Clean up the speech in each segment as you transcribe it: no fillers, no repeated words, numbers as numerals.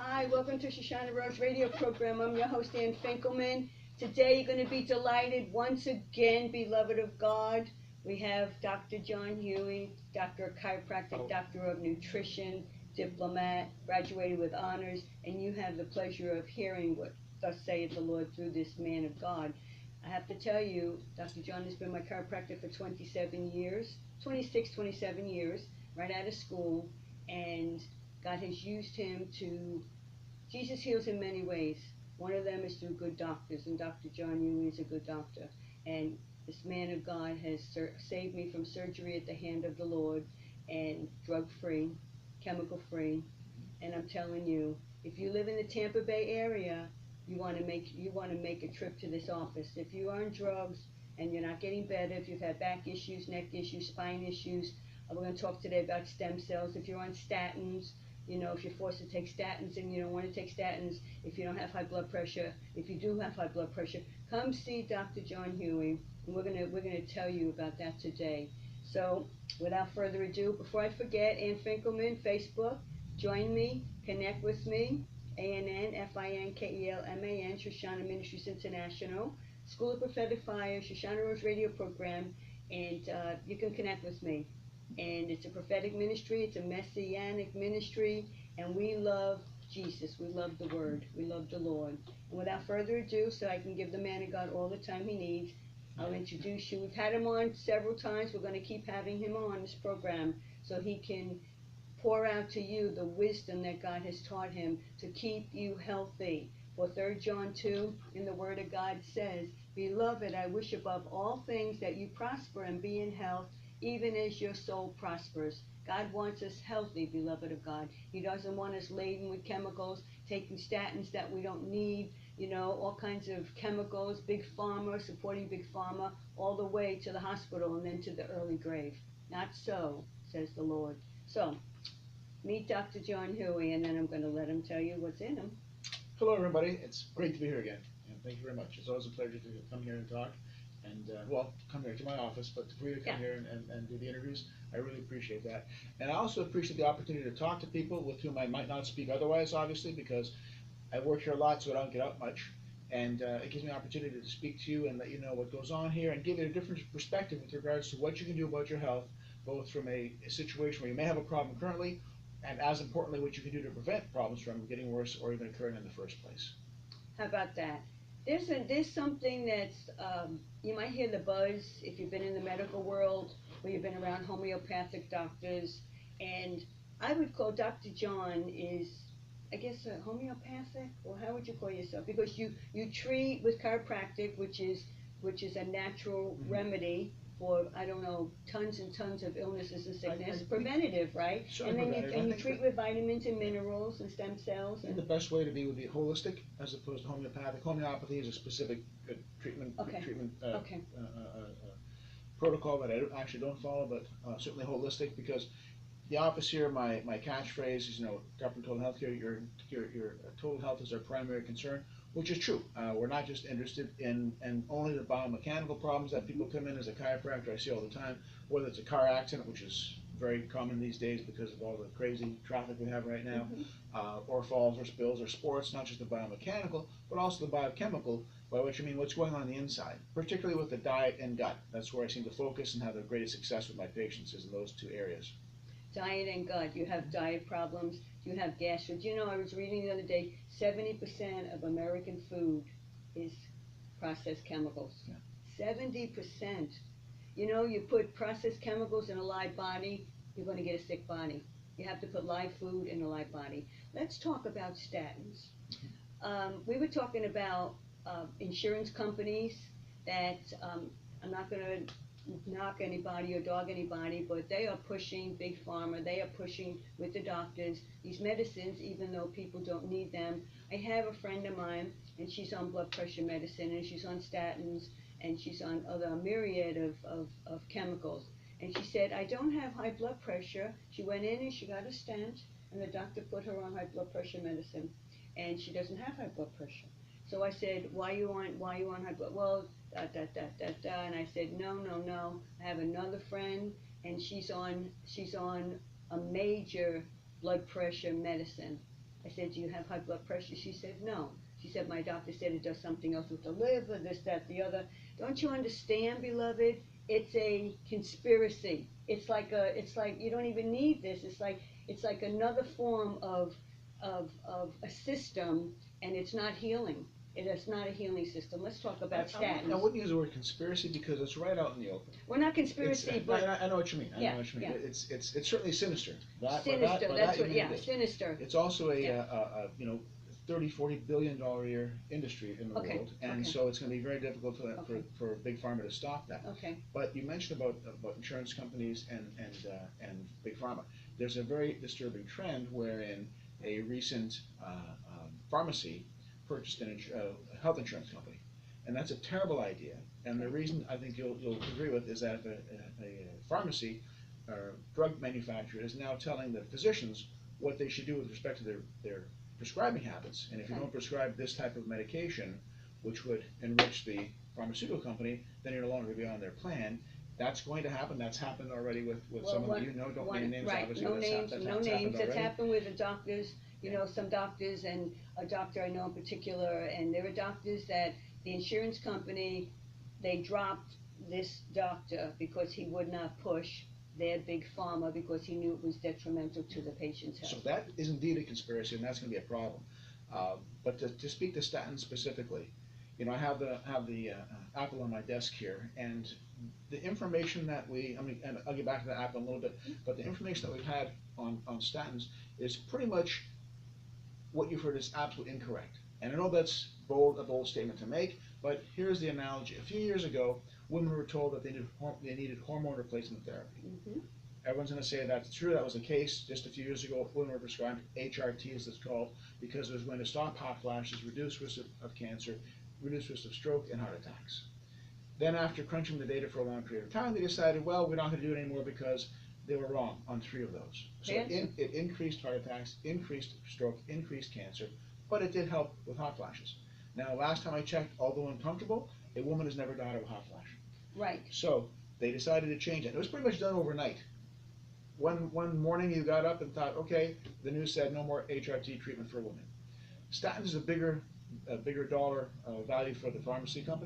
Hi, welcome to Showshannah Rose radio program. I'm your host, Ann Finkelman. Today you're going to be delighted once again, beloved of God. We have Dr. John Huey, Doctor of Chiropractic, Doctor of Nutrition, diplomat, graduated with honors, and you have the pleasure of hearing what thus saith the Lord through this man of God. I have to tell you, Dr. John has been my chiropractor for 27 years, 26, 27 years, right out of school, and God has used him to, Jesus heals in many ways. One of them is through good doctors, and Dr. John Huey is a good doctor. And this man of God has saved me from surgery at the hand of the Lord, and drug-free, chemical-free. And I'm telling you, if you live in the Tampa Bay area, you want to make a trip to this office. If you are on drugs and you're not getting better, if you've had back issues, neck issues, spine issues, we're going to talk today about stem cells. If you're on statins, you know, if you're forced to take statins and you don't want to take statins, if you don't have high blood pressure, if you do have high blood pressure, come see Dr. John Huey, and we're gonna tell you about that today. So, without further ado, before I forget, Ann Finkelman, Facebook, join me, connect with me, ANNFINKELMAN, Showshannah Ministries International, School of Prophetic Fire, Showshannah Rose radio program, and you can connect with me. And it's a prophetic ministry, it's a messianic ministry, and we love Jesus, we love the Word, we love the Lord. And without further ado, so I can give the man of God all the time he needs, I'll introduce you. We've had him on several times, we're going to keep having him on this program so he can pour out to you the wisdom that God has taught him to keep you healthy. For 3 John 2 in the Word of God says, Beloved, I wish above all things that you prosper and be in health, even as your soul prospers. God wants us healthy, beloved of God. He doesn't want us laden with chemicals, taking statins that we don't need, you know, all kinds of chemicals, big pharma, supporting big pharma, all the way to the hospital and then to the early grave. Not so, says the Lord. So, meet Dr. John Huey, and then I'm going to let him tell you what's in him. Hello, everybody. It's great to be here again, and thank you very much. It's always a pleasure to come here and talk, and come here to my office, but for you to come here and do the interviews, I really appreciate that. And I also appreciate the opportunity to talk to people with whom I might not speak otherwise, obviously, because I work here a lot, so I don't get out much, and it gives me an opportunity to speak to you and let you know what goes on here and give you a different perspective with regards to what you can do about your health, both from a situation where you may have a problem currently, and as importantly, what you can do to prevent problems from getting worse or even occurring in the first place. How about that? There's something that's, you might hear the buzz if you've been in the medical world or you've been around homeopathic doctors, and I would call Dr. John is, I guess, homeopathic, or how would you call yourself? Because you treat with chiropractic, which is a natural remedy for, I don't know, tons and tons of illnesses and sickness, preventative, right? And then you treat with vitamins and minerals and stem cells. I think the best way to be would be holistic as opposed to homeopathic. Homeopathy is a specific treatment protocol that I actually don't follow, but certainly holistic, because the office here, my catchphrase is, you know, government total health care, your total health is our primary concern, which is true. We're not just interested in only the biomechanical problems that people come in as a chiropractor. I see all the time, whether it's a car accident, which is very common these days because of all the crazy traffic we have right now, or falls or spills or sports, not just the biomechanical, but also the biochemical, by which I mean what's going on the inside, particularly with the diet and gut. That's where I seem to focus and have the greatest success with my patients, is in those two areas. Diet and gut. You have diet problems, you have gastro. You know, I was reading the other day, 70% of American food is processed chemicals. Yeah. 70%. You know, you put processed chemicals in a live body, you're going to get a sick body. You have to put live food in a live body. Let's talk about statins. We were talking about insurance companies that, I'm not going to knock anybody or dog anybody, but they are pushing big pharma, they are pushing with the doctors these medicines even though people don't need them. I have a friend of mine, and she's on blood pressure medicine, and she's on statins, and she's on a myriad of chemicals, and she said, I don't have high blood pressure. She went in and she got a stent, and the doctor put her on high blood pressure medicine, and she doesn't have high blood pressure. So I said, why you on high blood? Well, and I said, no. I have another friend, and she's on a major blood pressure medicine. I said, do you have high blood pressure? She said, no. She said, my doctor said it does something else with the liver, this, that, the other. Don't you understand, beloved? It's a conspiracy. It's like you don't even need this. It's like another form of a system, and it's not healing. It is not a healing system. Let's talk about statins. I wouldn't use the word conspiracy because it's right out in the open. Well, not conspiracy, but I know what you mean. I know what you mean. Yeah. It's certainly sinister. Sinister. That's what. Yeah, sinister. It's also a $30-40 billion a year industry in the world, and so it's going to be very difficult for Big Pharma to stop that. Okay. But you mentioned about insurance companies and Big Pharma. There's a very disturbing trend wherein a recent pharmacy purchased a health insurance company, and that's a terrible idea. And the reason I think you'll agree with is that a pharmacy or drug manufacturer is now telling the physicians what they should do with respect to their prescribing habits. And if you don't prescribe this type of medication, which would enrich the pharmaceutical company, then you're no longer going to be on their plan. That's going to happen. That's happened already with someone you know. Don't name names, obviously. No names. No names. That's happened with the doctors. You know, some doctors, and a doctor I know in particular, and there are doctors that the insurance company, they dropped this doctor because he would not push their Big Pharma because he knew it was detrimental to the patient's health. So that is indeed a conspiracy, and that's going to be a problem. But to speak to statins specifically, you know, I have the apple on my desk here, and the information that and I'll get back to the apple in a little bit, but the information that we've had on statins is pretty much what you've heard is absolutely incorrect. And I know that's a bold statement to make, but here's the analogy. A few years ago, women were told that they needed hormone replacement therapy. Mm-hmm. Everyone's going to say that's true. That was the case just a few years ago. Women were prescribed HRT, as it's called, because it was going to stop hot flashes, reduce risk of cancer, reduce risk of stroke and heart attacks. Then after crunching the data for a long period of time, they decided, well, we're not going to do it anymore because they were wrong on 3 of those. So it increased heart attacks, increased stroke, increased cancer, but it did help with hot flashes. Now, last time I checked, although uncomfortable, a woman has never died of a hot flash. Right. So they decided to change it. It was pretty much done overnight. One morning you got up and thought, okay, the news said no more HRT treatment for women. Statins is a bigger dollar value for the pharmaceutical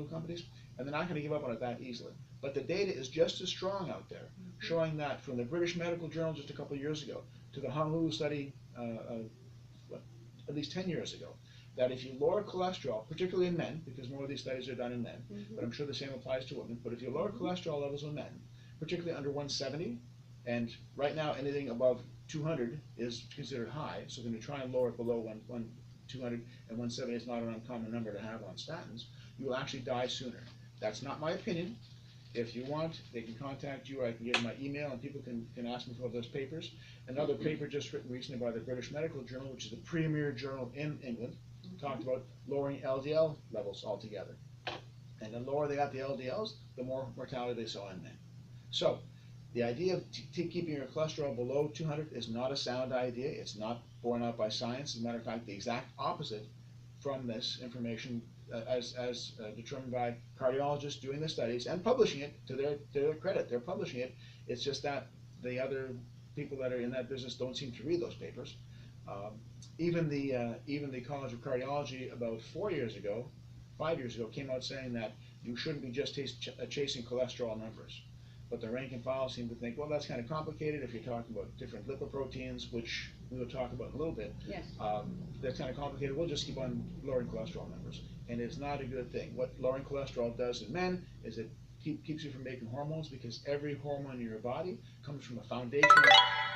companies, and they're not going to give up on it that easily. But the data is just as strong out there, showing that from the British Medical Journal just a couple of years ago to the Honolulu study at least 10 years ago, that if you lower cholesterol, particularly in men, because more of these studies are done in men, but I'm sure the same applies to women, but if you lower cholesterol levels in men, particularly under 170, and right now anything above 200 is considered high, so we're going to try and lower it below 200, and 170 is not an uncommon number to have on statins, you will actually die sooner. That's not my opinion. If you want, they can contact you, or I can give them my email, and people can ask me for those papers. Another paper just written recently by the British Medical Journal, which is the premier journal in England, talked about lowering LDL levels altogether. And the lower they got the LDLs, the more mortality they saw in men. So the idea of keeping your cholesterol below 200 is not a sound idea. It's not borne out by science. As a matter of fact, the exact opposite from this information as determined by cardiologists doing the studies and publishing it to their credit. They're publishing it. It's just that the other people that are in that business don't seem to read those papers. Even the College of Cardiology about 5 years ago, came out saying that you shouldn't be just chasing cholesterol numbers. But the rank and file seem to think, well, that's kind of complicated if you're talking about different lipoproteins, which we will talk about in a little bit. Yes. That's kind of complicated. We'll just keep on lowering cholesterol numbers. And it's not a good thing. What lowering cholesterol does in men is it keeps you from making hormones, because every hormone in your body comes from a foundational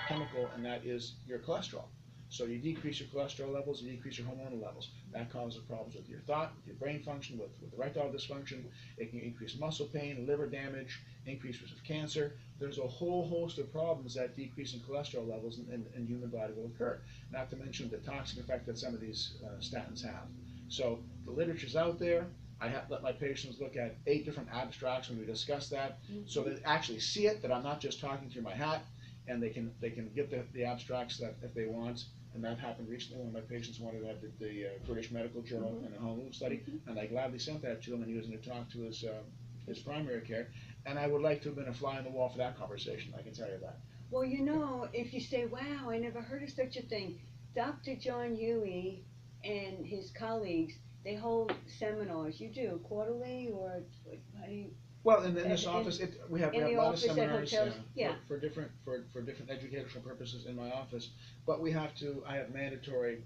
chemical, and that is your cholesterol. So you decrease your cholesterol levels, you decrease your hormonal levels. That causes problems with your thought, with your brain function, with erectile dysfunction. It can increase muscle pain, liver damage, increased risk of cancer. There's a whole host of problems that decreasing cholesterol levels in human body will occur. Not to mention the toxic effect that some of these statins have. So the literature's out there. I have let my patients look at 8 different abstracts when we discuss that, so they actually see it, that I'm not just talking through my hat, and they can get the abstracts that if they want. And that happened recently when my patients wanted to have the British Medical Journal and the Honolulu study, and I gladly sent that to him, and he was going to talk to his primary care. And I would like to have been a fly on the wall for that conversation, I can tell you that. Well, you know, if you say, wow, I never heard of such a thing, Dr. John Huey and his colleagues, they hold seminars. You do quarterly, or how do you? Well, in this In, office, we have in a the lot of office at seminars, hotels, yeah. for different educational purposes in my office. But I have mandatory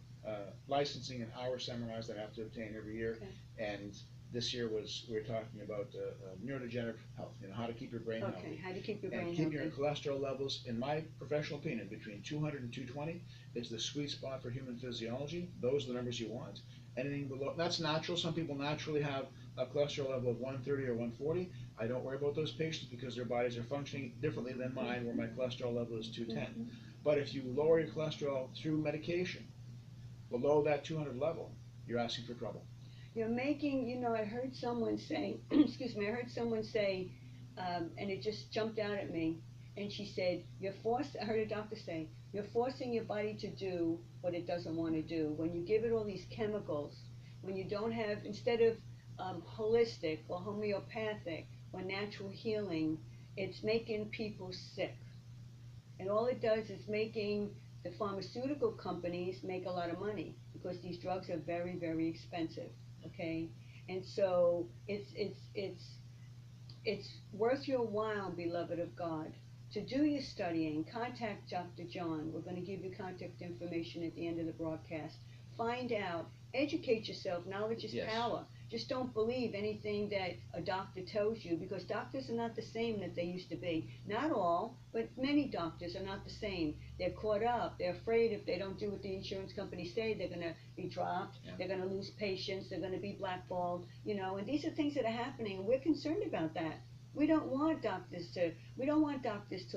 licensing and hour seminars that I have to obtain every year. Okay. And this year we were talking about neurodegenerative health. How to keep your brain Okay, healthy. how to keep your brain And healthy. keeping your cholesterol levels, in my professional opinion, between 200 and 220 is the sweet spot for human physiology. Those are the numbers you want. Anything below, that's natural. Some people naturally have a cholesterol level of 130 or 140. I don't worry about those patients because their bodies are functioning differently than mine, where my cholesterol level is 210. But if you lower your cholesterol through medication below that 200 level, you're asking for trouble. You're making, I heard someone say, excuse me, I heard someone say, and it just jumped out at me, and she said, I heard a doctor say, you're forcing your body to do what it doesn't want to do. When you give it all these chemicals, when you don't have, instead of holistic or homeopathic or natural healing, it's making people sick. And all it does is making the pharmaceutical companies make a lot of money because these drugs are very, very expensive. Okay, and so it's worth your while, beloved of God, to do your studying. Contact Dr. John. We're going to give you contact information at the end of the broadcast. Find out, educate yourself. Knowledge is power. Just don't believe anything that a doctor tells you, because doctors are not the same that they used to be. Not all, but many doctors are not the same. They're caught up. They're afraid if they don't do what the insurance companies say, they're going to be dropped. Yeah. They're going to lose patients. They're going to be blackballed. And these are things that are happening, and we're concerned about that. We don't want doctors to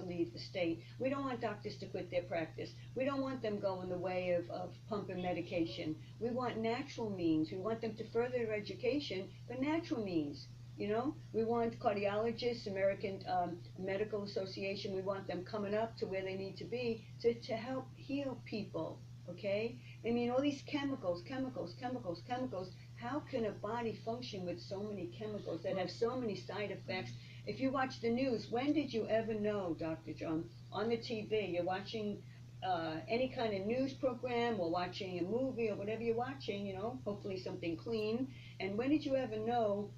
leave the state. We don't want doctors to quit their practice. We don't want them going the way of pumping medication. We want natural means. We want them to further their education, but natural means. We want cardiologists, American Medical Association, we want them coming up to where they need to be to help heal people, okay? I mean, all these chemicals. How can a body function with so many chemicals that have so many side effects? If you watch the news, when did you ever know, Dr. John, on the TV, you're watching any kind of news program or watching a movie or whatever you're watching, hopefully something clean, and when did you ever know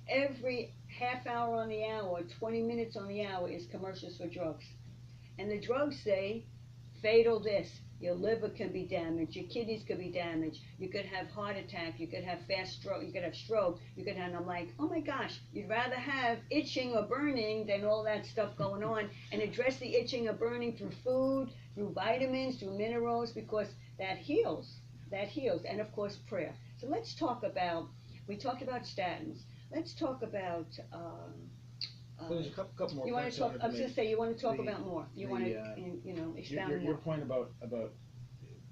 every half hour on the hour, 20 minutes on the hour is commercials for drugs? And the drugs say, fatal this, your liver can be damaged, your kidneys could be damaged, you could have heart attack, you could have fast stroke, you could have stroke, and I'm like, oh my gosh, you'd rather have itching or burning than all that stuff going on, and address the itching or burning through food, through vitamins, through minerals, because that heals, and of course prayer. So let's talk about, we talked about statins, let's talk about, well, there's a couple more you points. I was going to say, you want to talk about more. You want to, expound more. Your point about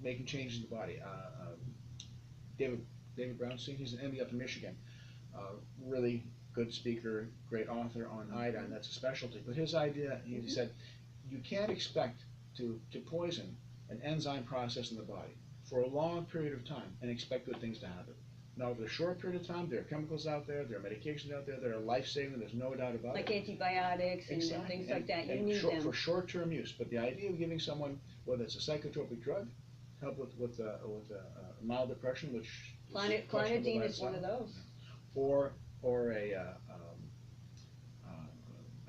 making changes in the body. David Brownstein, he's an MD up in Michigan. Really good speaker, great author on iodine. That's a specialty. But his idea, he said, you can't expect to poison an enzyme process in the body for a long period of time and expect good things to happen. Now, over a short period of time, there are chemicals out there, there are medications out there that are life-saving, there's no doubt about like it. like antibiotics and things like that, you need them. For short-term use. But the idea of giving someone, whether it's a psychotropic drug, help with mild depression, which clonidine is one of those. Or a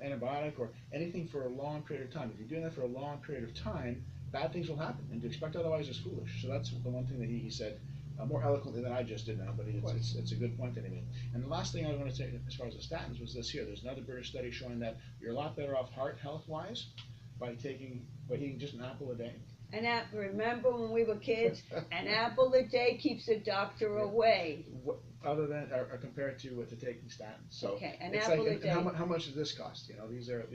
antibiotic, or anything for a long period of time. If you're doing that for a long period of time, bad things will happen, and to expect otherwise is foolish. So that's the one thing that he said, more eloquently than I just did now, but it's a good point that he made. And the last thing I want to say as far as the statins was this here. There's another British study showing that you're a lot better off heart health-wise by eating just an apple a day. Remember when we were kids, an apple a day keeps the doctor away. Other than, or compared to taking statins. So okay, an it's apple like, a day. How much does this cost? These are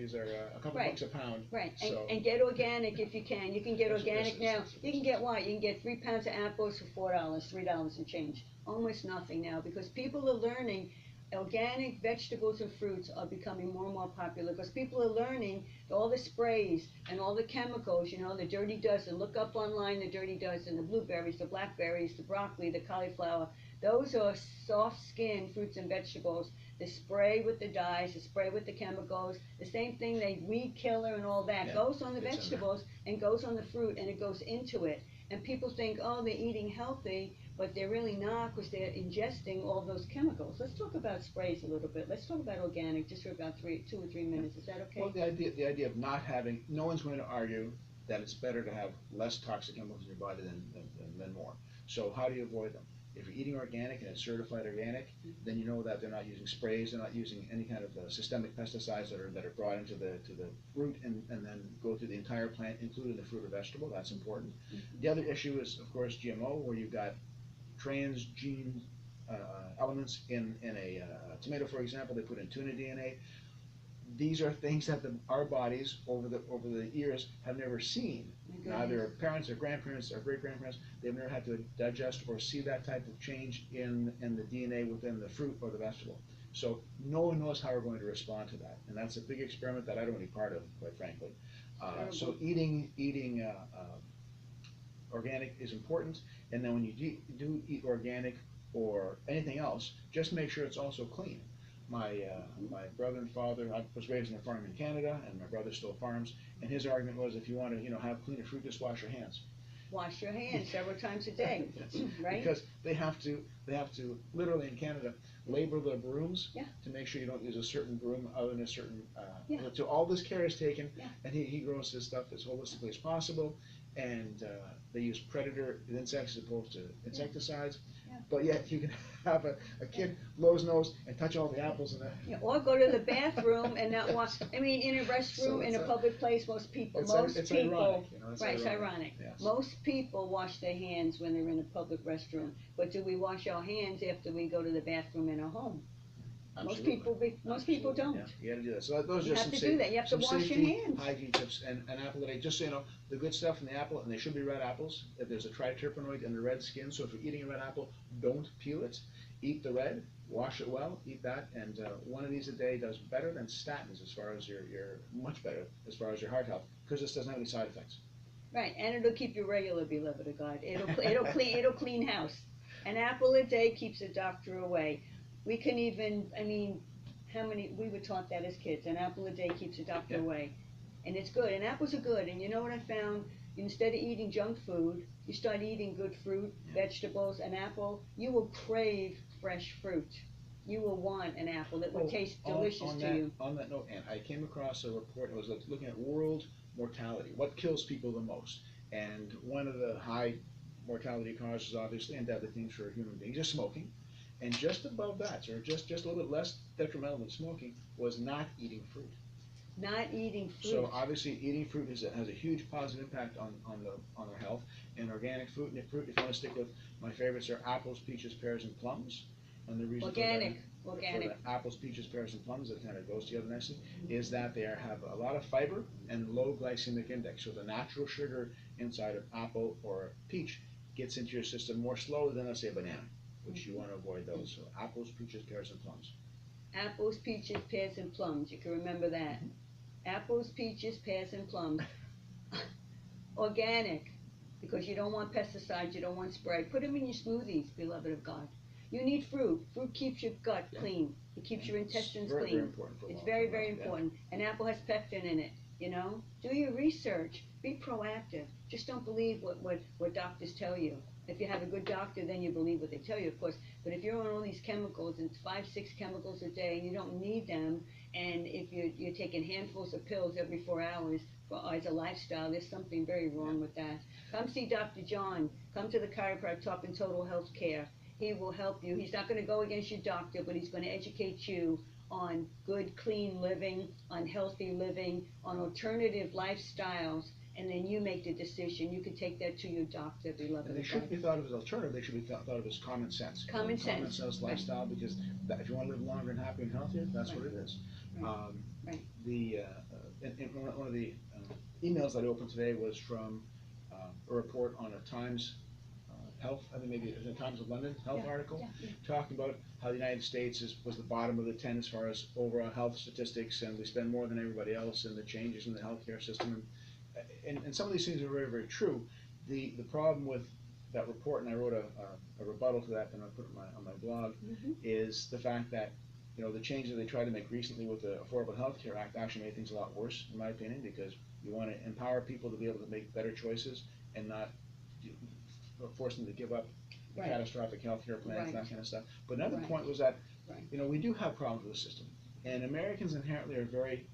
a couple bucks a pound. Right, so. and get organic if you can. You can get organic now. You can get what? You can get 3 pounds of apples for $4, $3 and change. Almost nothing now, because people are learning. Organic vegetables and fruits are becoming more and more popular because people are learning all the sprays and all the chemicals, the dirty dozen. Look up online the dirty dozen, the blueberries, the blackberries, the broccoli, the cauliflower. Those are soft-skinned fruits and vegetables the spray with the dyes, the spray with the chemicals, the same thing, they weed killer and all that, Yeah, goes on the it's in there. vegetables and goes on the fruit and it goes into it. And people think, oh, they're eating healthy, but they're really not because they're ingesting all those chemicals. Let's talk about sprays a little bit. Let's talk about organic just for about 2 or 3 minutes. Is that okay? Well, the idea of not having, no one's going to argue that it's better to have less toxic chemicals in your body than more. So how do you avoid them? If you're eating organic and it's certified organic, then you know that they're not using sprays, they're not using any kind of systemic pesticides that are brought into the fruit and then go through the entire plant, including the fruit or vegetable. That's important. The other issue is, of course, GMO, where you've got transgene elements in a tomato, for example. They put in tuna DNA. These are things that our bodies over the years have never seen. Neither our parents or grandparents or great grandparents, they've never had to digest or see that type of change in the DNA within the fruit or the vegetable. So no one knows how we're going to respond to that, and that's a big experiment that I don't want to be part of, quite frankly. So eating organic is important, and then when you do eat organic or anything else, just make sure it's also clean. My brother and father, I was raised in a farm in Canada, and my brother still farms, and his argument was, if you want to have cleaner fruit, just wash your hands. Wash your hands several times a day, yes. Right? Because they have to literally in Canada label the brooms to make sure you don't use a certain broom other than a certain. So all this care is taken, and he grows his stuff as holistically as possible, and they use predator insects as opposed to insecticides. But yet you can have a kid blow his nose and touch all the apples in that. Or go to the bathroom and not wash. I mean, in a restroom, in a public place, most people, it's people, ironic, right? It's ironic. Yes. Most people wash their hands when they're in a public restroom, but do we wash our hands after we go to the bathroom in our home? Absolutely. Most people don't. Yeah, you got to do that. So those are You just have to do that. You have to wash your hands. Hygiene tips, and apple a day. Just so you know, the good stuff in the apple, and they should be red apples. If there's a triterpenoid in the red skin, so if you're eating a red apple, don't peel it. Eat the red, wash it well, eat that, and one of these a day does better than statins as far as your much better as far as your heart health, because this doesn't have any side effects. Right, and it'll keep you regular, beloved of God. It'll clean house. An apple a day keeps the doctor away. We can even, I mean, we were taught that as kids, an apple a day keeps the doctor away. And it's good, and apples are good, and you know what I found? Instead of eating junk food, you start eating good fruit, vegetables, an apple, you will crave fresh fruit. You will want an apple. It will taste delicious to you. On that note, Ann, I came across a report, I was looking at world mortality, what kills people the most. And one of the high mortality causes, obviously, and deadly things for human beings, is smoking. And just above that, or just a little bit less detrimental than smoking, was not eating fruit. Not eating fruit. So obviously, eating fruit has a huge positive impact on our health. And organic fruit, if you want to stick with my favorites, are apples, peaches, pears, and plums. And the reason organic. for the apples, peaches, pears, and plums, that kind of goes together nicely, is that they have a lot of fiber and low glycemic index. So the natural sugar inside of apple or peach gets into your system more slowly than, let's say, a banana, which you want to avoid those. So apples, peaches, pears, and plums. Apples, peaches, pears, and plums. You can remember that. Apples, peaches, pears, and plums. Organic, because you don't want pesticides, you don't want spray. Put them in your smoothies, beloved of God. You need fruit. Fruit keeps your gut clean. It keeps your intestines clean. Very important for it's very, very important. An apple has pectin in it, you know. Do your research. Be proactive. Just don't believe what doctors tell you. If you have a good doctor, then you believe what they tell you, of course. But if you're on all these chemicals, and it's 5-6 chemicals a day, and you don't need them, and if you're taking handfuls of pills every 4 hours as a lifestyle, there's something very wrong with that. Come see Dr. John. Come to the chiropractor talking total health care. He will help you. He's not going to go against your doctor, but he's going to educate you on good, clean living, on healthy living, on alternative lifestyles, and then you make the decision. You can take that to your doctor, beloved. And they shouldn't be thought of as alternative. They should be thought of as common sense. Common sense lifestyle, because if you want to live longer and happier and healthier, that's what it is. Right. One of the emails that I opened today was from a report on a Times health, I think maybe the Times of London health article, talking about how the United States was the bottom of the 10 as far as overall health statistics, and we spend more than everybody else, and the changes in the healthcare system. And some of these things are very, very true. The problem with that report, and I wrote a rebuttal to that, and I put it on my blog, is the fact that The changes they tried to make recently with the Affordable Health Care Act actually made things a lot worse, in my opinion, because you want to empower people to be able to make better choices and not force them to give up Right. catastrophic health care plans and Right. that kind of stuff. But another Right. point was that, Right. we do have problems with the system. And Americans inherently are very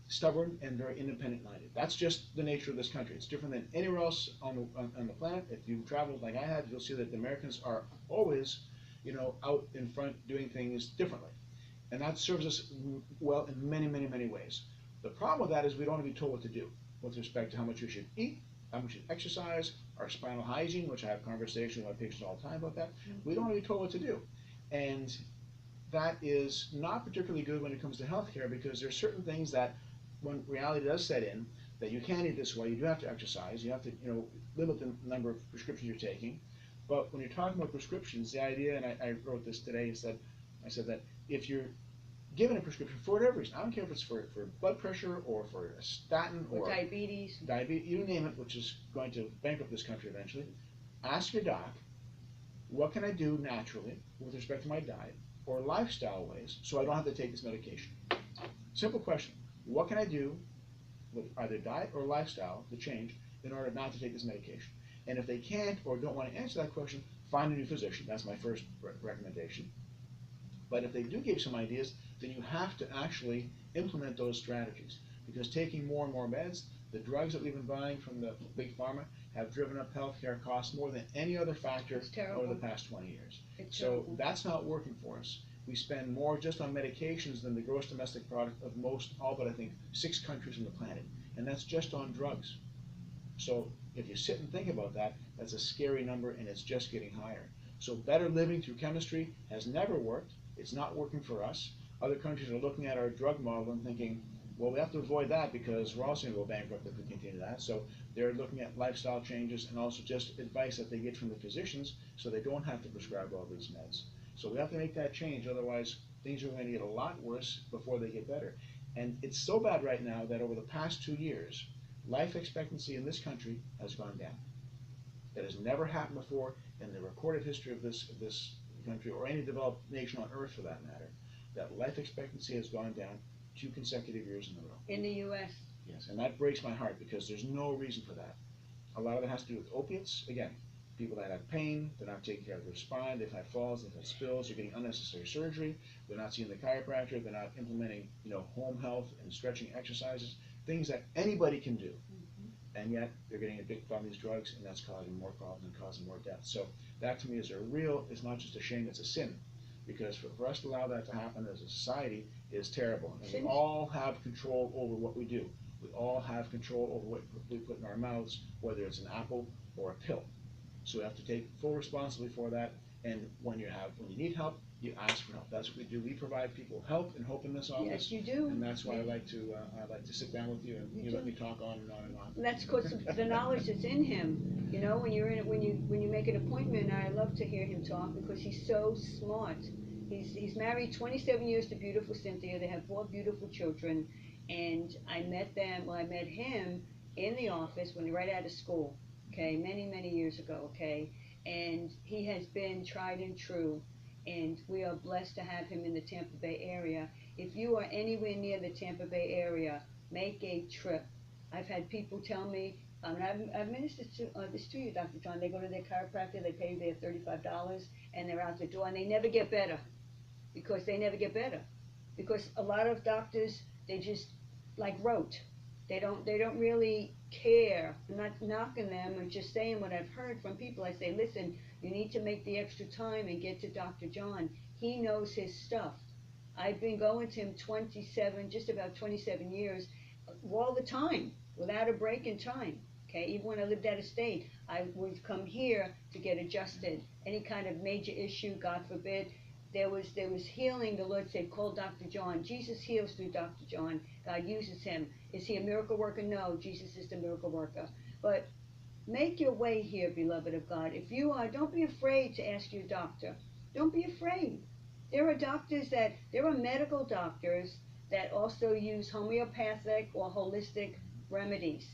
stubborn and very independent-minded. That's just the nature of this country. It's different than anywhere else on the planet. If you've traveled like I have, you'll see that the Americans are always, out in front doing things differently. And that serves us well in many, many, many ways. The problem with that is we don't want to be told what to do with respect to how much we should eat, how much we should exercise, our spinal hygiene, which I have conversations with my patients all the time about that. We don't want to be told what to do. And that is not particularly good when it comes to healthcare, because there are certain things that, when reality does set in, that you can't eat this way, you do have to exercise, you have to limit the number of prescriptions you're taking. But when you're talking about prescriptions, the idea, and I wrote this today, is that I said that if you're given a prescription for whatever reason, I don't care if it's for blood pressure or for a statin or diabetes, you name it, which is going to bankrupt this country eventually, ask your doc, what can I do naturally with respect to my diet or lifestyle ways so I don't have to take this medication? Simple question. What can I do with either diet or lifestyle to change in order not to take this medication? And if they can't or don't want to answer that question, find a new physician. That's my first recommendation. But if they do give you some ideas, then you have to actually implement those strategies. Because taking more and more meds, the drugs that we've been buying from the big pharma have driven up healthcare costs more than any other factor over the past 20 years. So that's not working for us. We spend more just on medications than the gross domestic product of all but I think 6 countries on the planet. And that's just on drugs. So if you sit and think about that, that's a scary number, and it's just getting higher. So better living through chemistry has never worked. It's not working for us. Other countries are looking at our drug model and thinking, well, we have to avoid that because we're also going to go bankrupt if we continue that. So they're looking at lifestyle changes and also just advice that they get from the physicians so they don't have to prescribe all these meds. So we have to make that change, otherwise things are going to get a lot worse before they get better. And it's so bad right now that over the past 2 years, life expectancy in this country has gone down. That has never happened before in the recorded history of this country, or any developed nation on earth for that matter, that life expectancy has gone down 2 consecutive years in a row. In the U.S. Yes, and that breaks my heart because there's no reason for that. A lot of it has to do with opiates. Again, people that have pain, they're not taking care of their spine, they've had falls, they've had spills, they're getting unnecessary surgery, they're not seeing the chiropractor, they're not implementing home health and stretching exercises, things that anybody can do. And yet they're getting addicted from these drugs, and that's causing more problems and causing more death. So that to me is it's not just a shame, it's a sin. Because for us to allow that to happen as a society is terrible. And we all have control over what we do. We all have control over what we put in our mouths, whether it's an apple or a pill. So we have to take full responsibility for that. And when you need help, you ask for help. That's what we do. We provide people help and hope in this office. Yes, you do. And that's why I like to sit down with you and you let me talk on and on and on. And that's because the knowledge that's in him. When you make an appointment, I love to hear him talk because he's so smart. He's married 27 years to beautiful Cynthia. They have 4 beautiful children, and I met him in the office right out of school. Okay, many years ago. Okay, and he has been tried and true. And we are blessed to have him in the Tampa Bay area. If you are anywhere near the Tampa Bay area, make a trip. I've had people tell me, I've ministered this to you, Dr. John. They go to their chiropractor, they pay their $35, and they're out the door, and they never get better. Because they never get better. Because a lot of doctors, they just rote. They don't really care. I'm not knocking them. I'm just saying what I've heard from people. I say, listen, you need to make the extra time and get to Dr. John. He knows his stuff. I've been going to him just about 27 years, all the time, without a break in time. Okay, even when I lived out of state, I would come here to get adjusted. Any kind of major issue, God forbid, there was healing. The Lord said, call Dr. John. Jesus heals through Dr. John. God uses him. Is he a miracle worker? No, Jesus is the miracle worker. But make your way here, beloved of God. If you are, don't be afraid to ask your doctor. Don't be afraid. There are medical doctors that also use homeopathic or holistic remedies.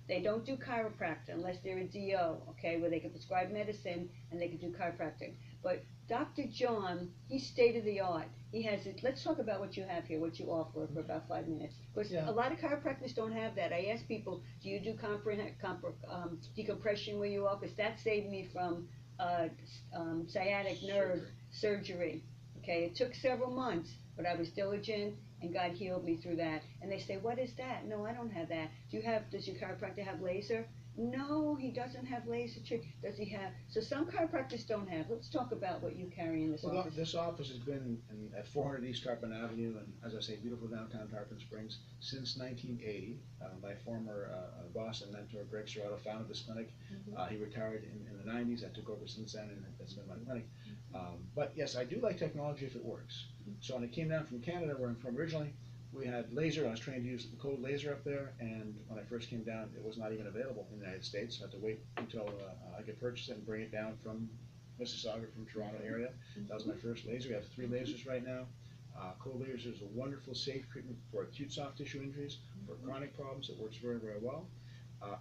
They don't do chiropractor unless they're a DO, okay, where they can prescribe medicine and they can do chiropractic. But Dr. John, he's state of the art. He has it. Let's talk about what you have here, what you offer for about 5 minutes. Because Yeah. a lot of chiropractors don't have that. I ask people, do you do decompression where you are? Because that saved me from sciatic nerve surgery. Okay, it took several months, but I was diligent and God healed me through that. And they say, what is that? No, I don't have that. Does your chiropractor have laser? No, he doesn't have laser treatment. Does he have? So some chiropractors don't have. Let's talk about what you carry in this office. This office has been at 400 East Tarpon Avenue, and as I say, beautiful downtown Tarpon Springs since 1980. My former boss and mentor, Greg Serrato, founded this clinic. He retired in the 90s. I took over since then, and that's been my clinic. But yes, I do like technology if it works. So when I came down from Canada, where I'm from originally, we had laser. I was trained to use the cold laser up there, and when I first came down, it was not even available in the United States. So I had to wait until I could purchase it and bring it down from Mississauga, from Toronto area. That was my first laser. We have 3 lasers right now. Cold laser is a wonderful, safe treatment for acute soft tissue injuries, for chronic problems. It works very, very well.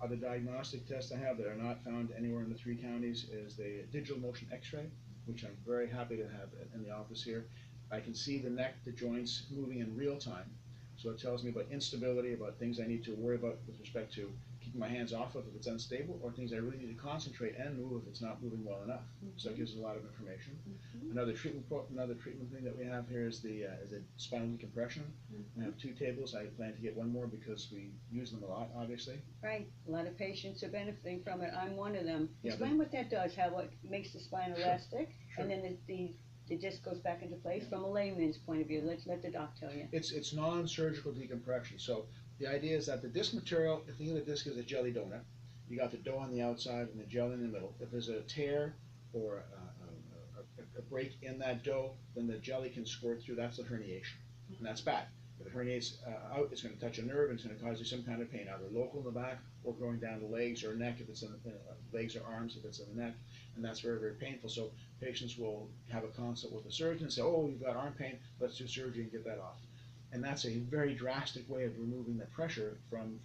Other diagnostic tests I have that are not found anywhere in the 3 counties is the digital motion X-ray, which I'm very happy to have in the office here. I can see the neck, the joints moving in real time. So it tells me about instability, about things I need to worry about with respect to keeping my hands off of if it's unstable, or things I really need to concentrate and move if it's not moving well enough. So it gives a lot of information. Another treatment thing that we have here is the spinal decompression. We have 2 tables. I plan to get 1 more because we use them a lot, obviously. Right. A lot of patients are benefiting from it. I'm one of them. Yeah, Explain what that does, how it makes the spine elastic, Sure. and then the disc goes back into place. From a layman's point of view, let the doc tell you. It's non-surgical decompression. So the idea is that the disc material, if you think of the disc as a jelly donut, you got the dough on the outside and the jelly in the middle. If there's a tear or a break in that dough, then the jelly can squirt through. That's the herniation, and that's bad. If it herniates out, it's going to touch a nerve and it's going to cause you some kind of pain, either local in the back or going down the legs or neck if it's in the legs or arms if it's in the neck, and that's very, very painful. So patients will have a consult with the surgeon and say, oh, you've got arm pain, let's do surgery and get that off. And that's a very drastic way of removing the pressure from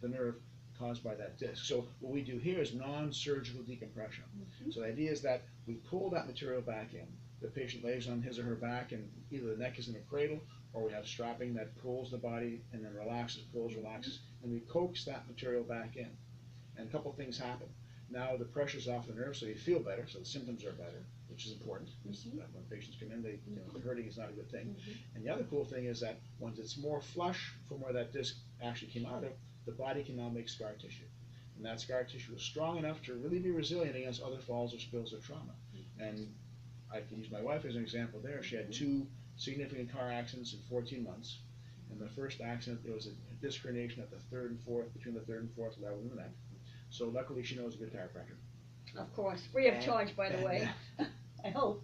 the nerve caused by that disc. So what we do here is non-surgical decompression. So the idea is that we pull that material back in. The patient lays on his or her back, and either the neck is in a cradle, or we have strapping that pulls the body and then relaxes, pulls, relaxes, and we coax that material back in. And a couple things happen. Now the pressure's off the nerve, so you feel better, so the symptoms are better, which is important. When patients come in, the hurting is not a good thing. And the other cool thing is that once it's more flush from where that disc actually came out of, the body can now make scar tissue. And that scar tissue is strong enough to really be resilient against other falls or spills or trauma. And I can use my wife as an example there. She had 2 significant car accidents in 14 months. In the first accident, there was a disc herniation at the 3rd and 4th, between the 3rd and 4th level in the neck. So luckily she knows a good chiropractor. Of course, free of charge, by the way. I hope.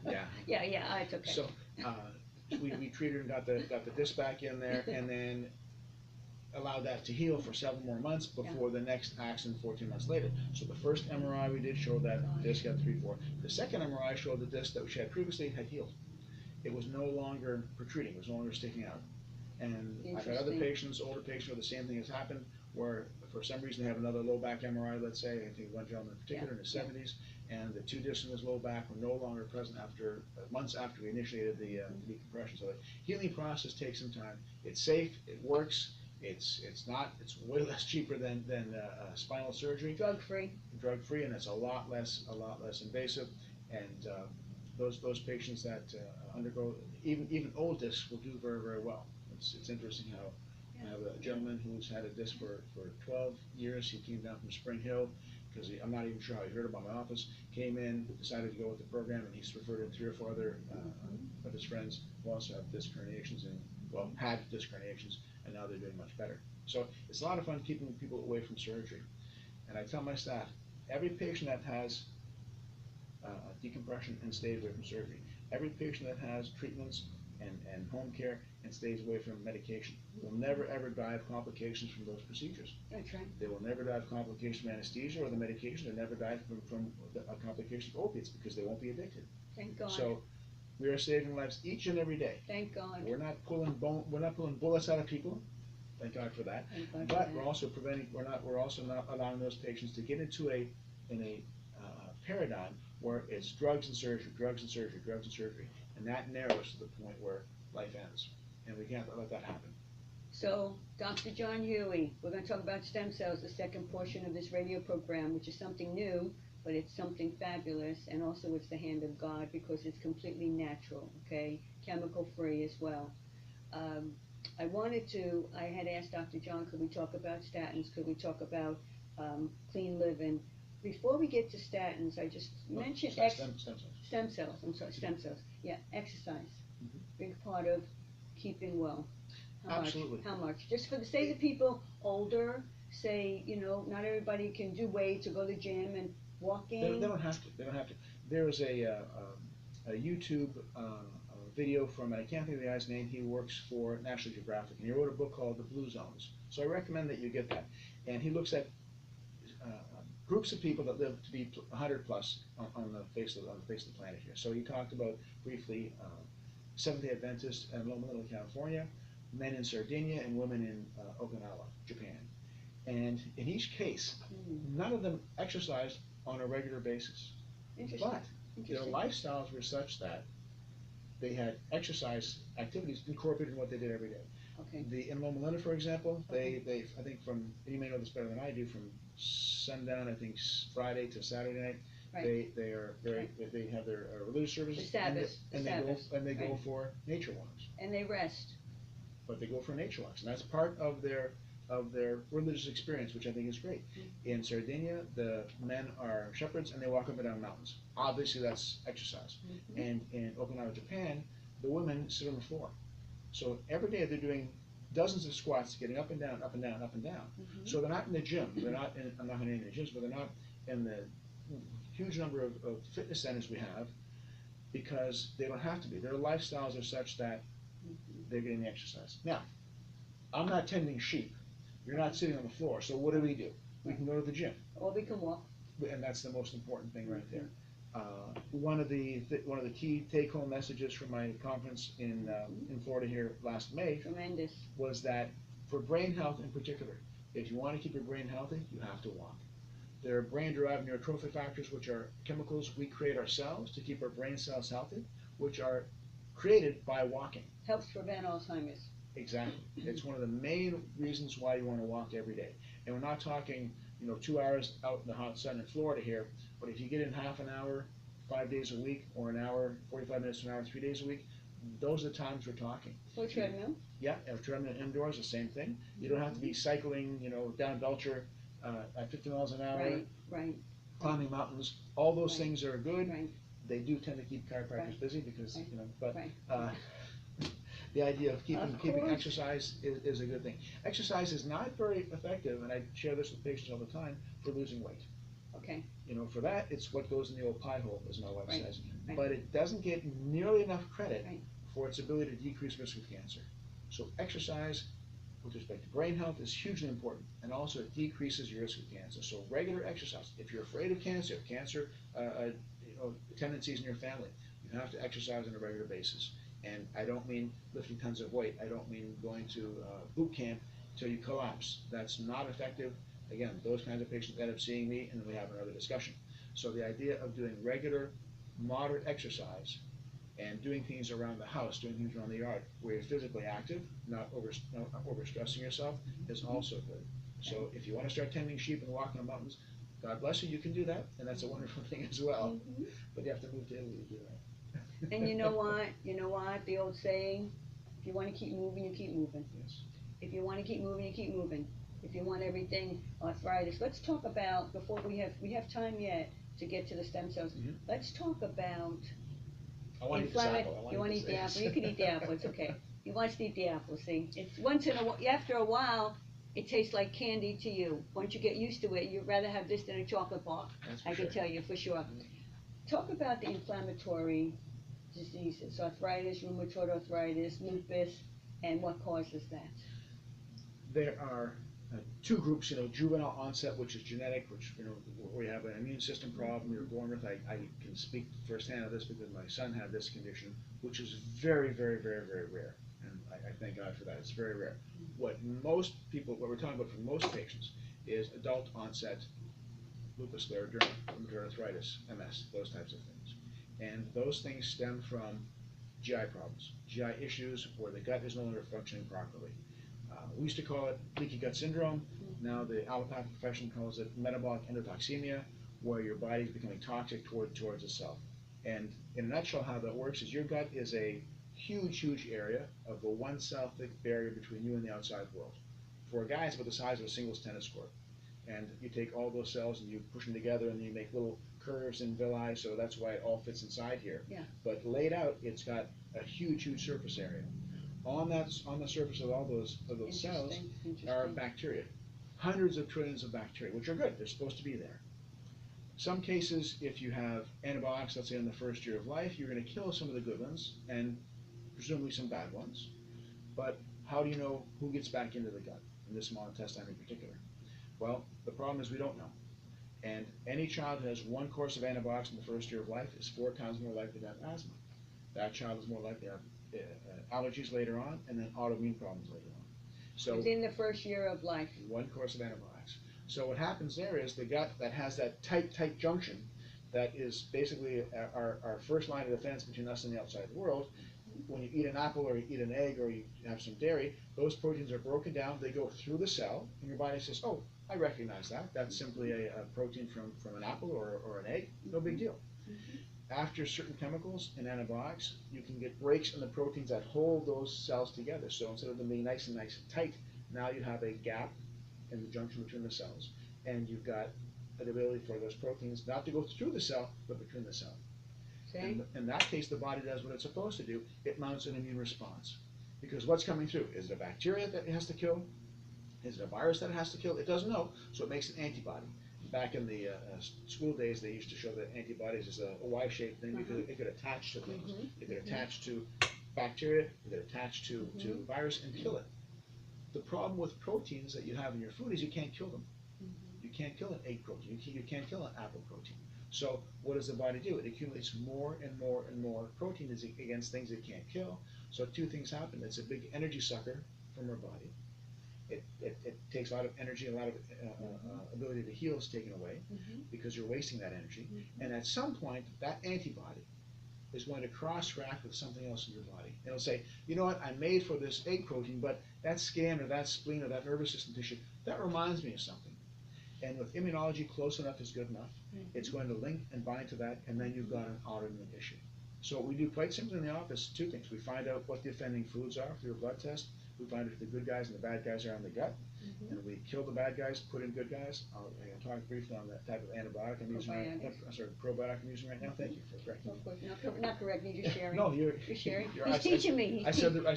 Yeah. Yeah, it's okay. So we treated her and got the disc back in there, and then allowed that to heal for several more months before the next accident 14 months later. So the first MRI we did showed that disc had 3-4. The second MRI showed the disc that she had previously had healed. It was no longer protruding, it was no longer sticking out. And I've had other patients, older patients, where the same thing has happened, where for some reason they have another low back MRI, let's say. I think one gentleman in particular in his 70s, and the 2 discs in his low back were no longer present after months after we initiated the decompression. So the healing process takes some time. It's safe, it works. It's way less cheaper than spinal surgery. Drug free, and it's a lot less invasive. And those patients that undergo even old discs will do very, very well. It's interesting how I have a gentleman who's had a disc for 12 years. He came down from Spring Hill because I'm not even sure how he heard about my office. Came in, decided to go with the program, and he's referred in 3 or 4 other of his friends who also have disc herniations had disc herniations, and now they're doing much better. So it's a lot of fun keeping people away from surgery. And I tell my staff, every patient that has decompression and stays away from surgery, every patient that has treatments and home care and stays away from medication will never ever die of complications from those procedures. That's right. They will never die of complications from anesthesia or the medication. They'll never die from complications of opiates because they won't be addicted. Thank God. So we are saving lives each and every day. Thank God. We're not pulling bullets out of people. Thank God for that. Thank God for But that. we're also preventing. We're also not allowing those patients to get into a paradigm where it's drugs and surgery, drugs and surgery, drugs and surgery, and that narrows to the point where life ends, and we can't let that happen. So, Dr. John Huey, we're going to talk about stem cells, the second portion of this radio program, which is something new, but it's something fabulous, and also it's the hand of God because it's completely natural, okay, chemical free as well. I had asked Dr. John, could we talk about statins, could we talk about clean living? Before we get to statins, I just mentioned Stem cells. Stem cells, I'm sorry, stem cells. Yeah, exercise. Mhm. Big part of keeping well. How Absolutely. much? How much? Just for the sake of people older, say, not everybody can do weights or go to the gym and walking. They don't have to. They don't have to. There is a YouTube video from, and I can't think of the guy's name. He works for National Geographic, and he wrote a book called The Blue Zones. So I recommend that you get that. And he looks at groups of people that live to be 100 plus on the face of the planet here. So he talked about briefly Seventh-day Adventists in Loma Linda, California, men in Sardinia, and women in Okinawa, Japan. And in each case, none of them exercised on a regular basis. But their lifestyles were such that they had exercise activities incorporated in what they did every day. Okay. In Loma Linda, for example, they I think you may know this better than I do, from sundown, I think Friday to Saturday night, Right. they have their religious services, The Sabbath, and they go for nature walks. And they rest. But they go for nature walks, and that's part of their religious experience, which I think is great. In Sardinia, the men are shepherds and they walk up and down mountains. Obviously, that's exercise. And in Okinawa, Japan, the women sit on the floor. So every day they're doing dozens of squats, getting up and down, up and down, up and down. So they're not in the gym. I'm not going to name the gyms, but they're not in the huge number of fitness centers we have because they don't have to be. Their lifestyles are such that they're getting the exercise. Now, I'm not tending sheep. You're not sitting on the floor. So what do? We can go to the gym. Or we can walk. And that's the most important thing right there. One of the key take-home messages from my conference in Florida here last May Tremendous. was that for brain health in particular, if you want to keep your brain healthy, you have to walk. There are brain-derived neurotrophic factors, which are chemicals we create ourselves to keep our brain cells healthy, which are created by walking. Helps prevent Alzheimer's. Exactly. It's one of the main reasons why you want to walk every day. And we're not talking, 2 hours out in the hot sun in Florida here, but if you get in half an hour, 5 days a week, or an hour, 45 minutes to an hour, 3 days a week, those are the times we're talking. Or treadmill. Yeah, a treadmill indoors, the same thing. You don't have to be cycling, down Belcher at 50 miles an hour. Right. Climbing mountains. All those things are good. Right. They do tend to keep chiropractors busy because, but Right. the idea of keeping course. exercise is a good thing. Exercise is not very effective, and I share this with patients all the time, for losing weight. Okay. For that, it's what goes in the old pie hole, as my wife says. Right. But it doesn't get nearly enough credit Right. for its ability to decrease risk of cancer. So exercise, with respect to brain health, is hugely important, and also it decreases your risk of cancer. So regular exercise. If you're afraid of cancer, tendencies in your family, you have to exercise on a regular basis. And I don't mean lifting tons of weight. I don't mean going to boot camp till you collapse. That's not effective. Again, those kinds of patients end up seeing me, and then we have another discussion. So the idea of doing regular, moderate exercise and doing things around the house, doing things around the yard, where you're physically active, not overstressing yourself, is also good. So if you want to start tending sheep and walking on mountains, God bless you, you can do that, and that's a wonderful thing as well. But you have to move to Italy to do that. And you know what? The old saying, if you want to keep moving, you keep moving. Yes. If you want to keep moving, you keep moving. If you want everything arthritis, let's talk about, before we have time yet to get to the stem cells, let's talk about I want to eat this apple. You want to eat the apple? You can eat the apple, it's okay. He wants to eat the apple, see? It's after a while, it tastes like candy to you. Once you get used to it, you'd rather have this than a chocolate bar. I can tell you for sure. Talk about the inflammatory diseases, arthritis, rheumatoid arthritis, lupus, and what causes that? There are two groups, juvenile onset, which is genetic, which, where you have an immune system problem you're born with. I can speak firsthand of this because my son had this condition, which is very, very, very, very rare. And I thank God for that. It's very rare. What we're talking about for most patients is adult onset lupus scleroderma, rheumatoid arthritis, MS, those types of things. And those things stem from GI problems, GI issues where the gut is no longer functioning properly. We used to call it leaky gut syndrome. Now the allopathic profession calls it metabolic endotoxemia, where your body is becoming toxic towards itself. And in a nutshell, how that works is your gut is a huge area of a one cell thick barrier between you and the outside world. For a guy, it's about the size of a singles tennis court. And you take all those cells and you push them together and you make little curves and villi, so that's why it all fits inside here. Yeah. But laid out, it's got a huge surface area. On the surface of all those cells are bacteria. Hundreds of trillions of bacteria, which are good. They're supposed to be there. Some cases, if you have antibiotics, let's say in the first year of life, you're going to kill some of the good ones and presumably some bad ones. But how do you know who gets back into the gut, in the small intestine in particular? Well, the problem is we don't know. And any child who has one course of antibiotics in the first year of life is 4 times more likely to have asthma. That child is more likely to have allergies later on, and then autoimmune problems later on. So within the first year of life. One course of antibiotics. So what happens there is the gut that has that tight junction that is basically our first line of defense between us and the outside world. When you eat an apple or you eat an egg or you have some dairy, those proteins are broken down, they go through the cell, and your body says, oh, I recognize that. That's simply a protein from an apple or an egg. No big deal. After certain chemicals and antibiotics, you can get breaks in the proteins that hold those cells together. So instead of them being nice and tight, now you have a gap in the junction between the cells, and you've got the ability for those proteins not to go through the cell, but between the cell. In that case, the body does what it's supposed to do. It mounts an immune response. Because what's coming through? Is it a bacteria that it has to kill? Is it a virus that it has to kill? It doesn't know, so it makes an antibody. Back in the school days, they used to show that antibodies is a Y-shaped thing. It could attach to things. It could attach to bacteria. It could attach to virus and kill it. The problem with proteins that you have in your food is you can't kill them. You can't kill an egg protein. You can't kill an apple protein. So what does the body do? It accumulates more and more protein against things it can't kill. So 2 things happen. It's a big energy sucker from our body. It takes a lot of energy, a lot of ability to heal is taken away because you're wasting that energy. And at some point, that antibody is going to cross-react with something else in your body. It'll say, you know what, I'm made for this egg protein, but that skin or that spleen or that nervous system tissue, that reminds me of something. And with immunology, close enough is good enough. It's going to link and bind to that, and then you've got an autoimmune issue. So what we do quite simply in the office, 2 things. We find out what the offending foods are through a blood test. We find out if the good guys and the bad guys are in the gut, and we kill the bad guys, put in good guys. I'll talk briefly on that type of antibiotic I'm using probiotic I'm using right now. Thank you for correcting me. Not correcting, just sharing. No, you're sharing. He's teaching me.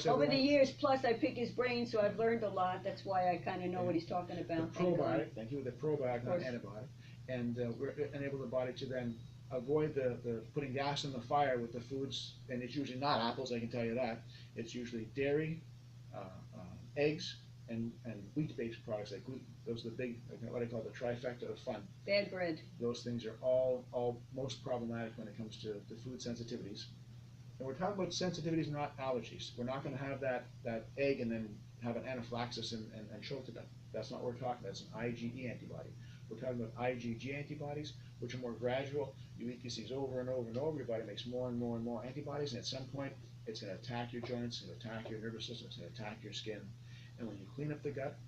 Over the years, plus I pick his brain, so I've learned a lot. That's why I kind of know what he's talking about. The probiotic, thank you, the probiotic, not antibiotic. And we're enable the body to then avoid the putting gas in the fire with the foods, and it's usually not apples, I can tell you that. It's usually dairy, eggs, and wheat-based products like gluten. Those are the big, what I call the trifecta of fun. Bad bread. Those things are all most problematic when it comes to food sensitivities. And we're talking about sensitivities, not allergies. We're not going to have that egg and then have an anaphylaxis and choke to death. That's not what we're talking about. It's an IgE antibody. We're talking about IgG antibodies, which are more gradual. You eat these things over and over and over. Your body makes more and more antibodies, and at some point, it's going to attack your joints, it's going to attack your nervous system, it's going to attack your skin. And when you clean up the gut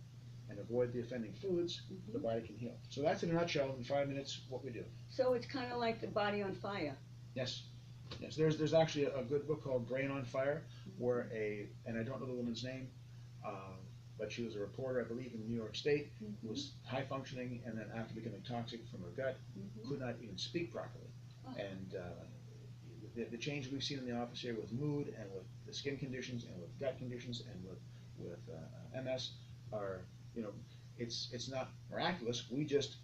and avoid the offending foods, the body can heal. So that's in a nutshell, in 5 minutes, what we do. So it's kind of like the body on fire. Yes. Yes. There's actually a good book called Brain on Fire, where and I don't know the woman's name, but she was a reporter, I believe, in New York State, who was high functioning, and then after becoming toxic from her gut, could not even speak properly. And the change we've seen in the office here with mood and with the skin conditions and with gut conditions and with MS are, it's not miraculous. We just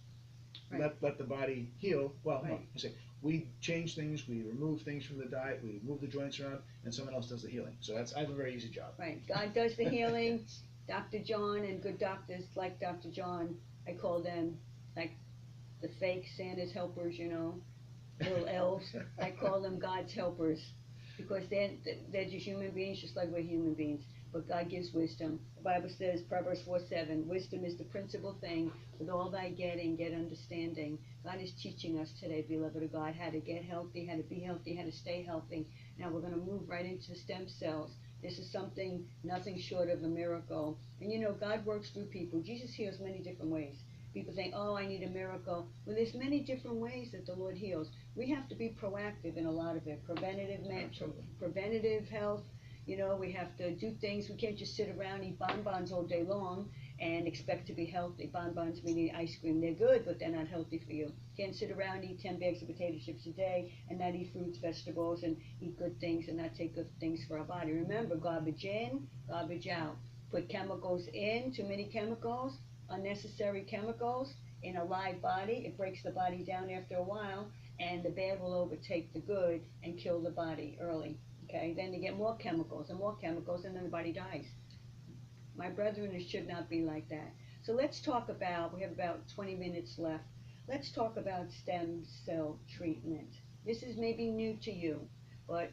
let the body heal. Well, no, I say we change things, we remove things from the diet, we move the joints around, and someone else does the healing. So I have a very easy job. Right. God does the healing. Dr. John and good doctors like Dr. John, I call them like the fake Santa's helpers, little elves. I call them God's helpers. because they're just human beings, just like we're human beings. But God gives wisdom. The Bible says, Proverbs 4:7, wisdom is the principal thing. With all thy getting, get understanding. God is teaching us today, beloved of God, how to get healthy, how to be healthy, how to stay healthy. Now we're going to move right into stem cells. This is something, nothing short of a miracle. And you know, God works through people. Jesus heals many different ways. People think, oh, I need a miracle. Well, there's many different ways that the Lord heals. We have to be proactive in a lot of it. Preventative health. You know, we have to do things. We can't just sit around, eat bonbons all day long and expect to be healthy. Bonbons meaning ice cream. They're good, but they're not healthy for you. You can't sit around and eat 10 bags of potato chips a day and not eat fruits, vegetables, and eat good things and not take good things for our body. Remember, garbage in, garbage out. Put chemicals in, too many chemicals, unnecessary chemicals in a live body. It breaks the body down after a while, and the bad will overtake the good and kill the body early. Okay, then you get more chemicals, and then the body dies. My brethren, it should not be like that. So let's talk about, we have about 20 minutes left. Let's talk about stem cell treatment. This is maybe new to you, but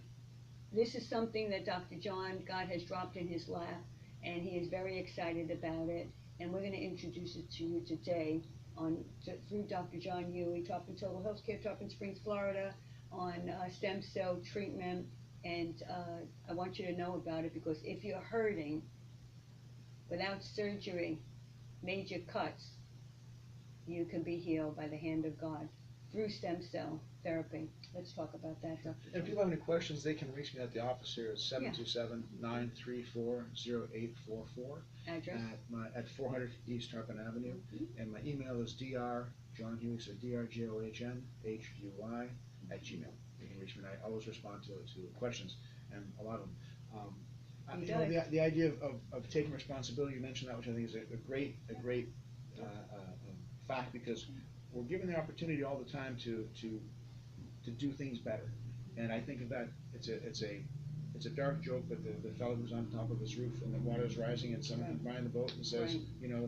this is something that Dr. John, God has dropped in his lap, and he is very excited about it. And we're going to introduce it to you today through Dr. John Huey, Tarpon Total Healthcare, Tarpon Springs, Florida, on stem cell treatment. And I want you to know about it, because if you're hurting without surgery, major cuts, you can be healed by the hand of God through stem cell therapy. Let's talk about that, Dr. And if people have any questions, they can reach me at the office here at 727-934-0844. Address? At 400 East Tarpon Avenue. Mm-hmm. And my email is drjohnhuey, so drjohnhuey @gmail. You can reach me, and I always respond to questions, and a lot of them. The idea of taking responsibility, you mentioned that, which I think is a great fact, because we're given the opportunity all the time to do things better. And I think of that, it's a dark joke, but the fellow who's on top of his roof and the water's rising, and someone comes by in the boat and says, you know,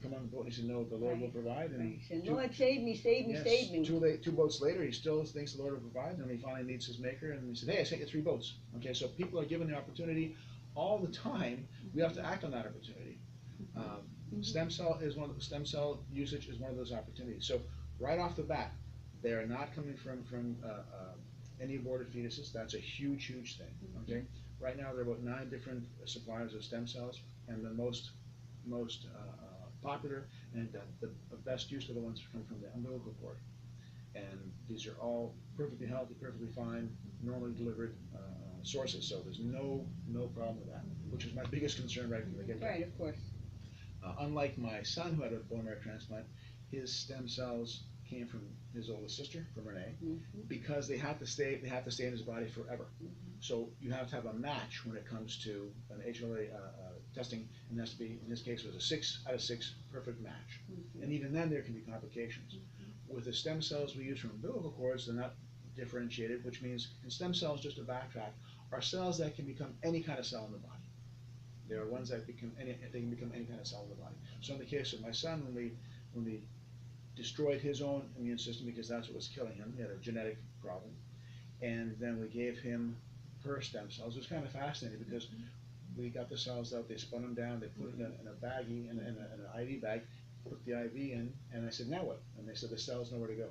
come on the boat, and he said, no, the Lord will provide. And he said, Lord, save me, save me, save me. Two boats later, he still thinks the Lord will provide, and he finally meets his maker, and he said, hey, I sent you 3 boats. Okay, so people are given the opportunity all the time. We have to act on that opportunity. Stem cell usage is one of those opportunities. So right off the bat, they are not coming from any aborted fetuses. That's a huge thing. Okay, right now there are about 9 different suppliers of stem cells, and the most popular and the best use are the ones from the umbilical cord. And these are all perfectly healthy, perfectly fine, normally delivered sources. So there's no problem with that, which is my biggest concern right from the get-go. Right, of course. Unlike my son, who had a bone marrow transplant, his stem cells came from his oldest sister, from Renee, because they have to stay in his body forever. So you have to have a match when it comes to an HLA testing, and it has to be, in this case, it was a 6 out of 6 perfect match. And even then, there can be complications. With the stem cells we use from umbilical cords, they're not differentiated, which means, and stem cells, just to backtrack, are cells that can become any kind of cell in the body. There are ones that they can become any kind of cell in the body. So in the case of my son, when we destroyed his own immune system, because that's what was killing him, he had a genetic problem, and then we gave him her stem cells. It was kind of fascinating, because we got the cells out, they spun them down, they put it in a baggie, in an IV bag, put the IV in, and I said, now what? And they said, the cells know where to go.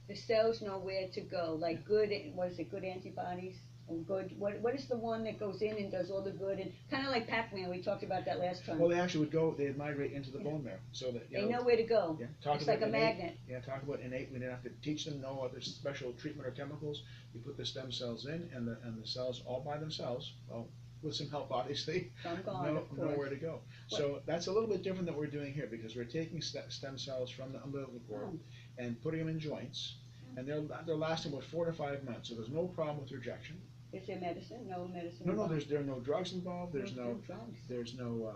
The cells know where to go, like good antibodies? Good. What is the one that goes in and does all the good, and kind of like Pac-Man? We talked about that last time. Well, they actually would go. They'd migrate into the bone marrow, so that they know where to go. Yeah, it's like a magnet. Yeah, talk about innate. We didn't have to teach them no other special treatment or chemicals. You put the stem cells in, and the cells all by themselves. Well, with some help, obviously. Know where to go. So that's a little bit different than what we're doing here, because we're taking stem cells from the umbilical cord and putting them in joints, and they're lasting about 4 to 5 months. So there's no problem with rejection. Is there medicine? No medicine. No. There are no drugs involved. There's no drugs. There's no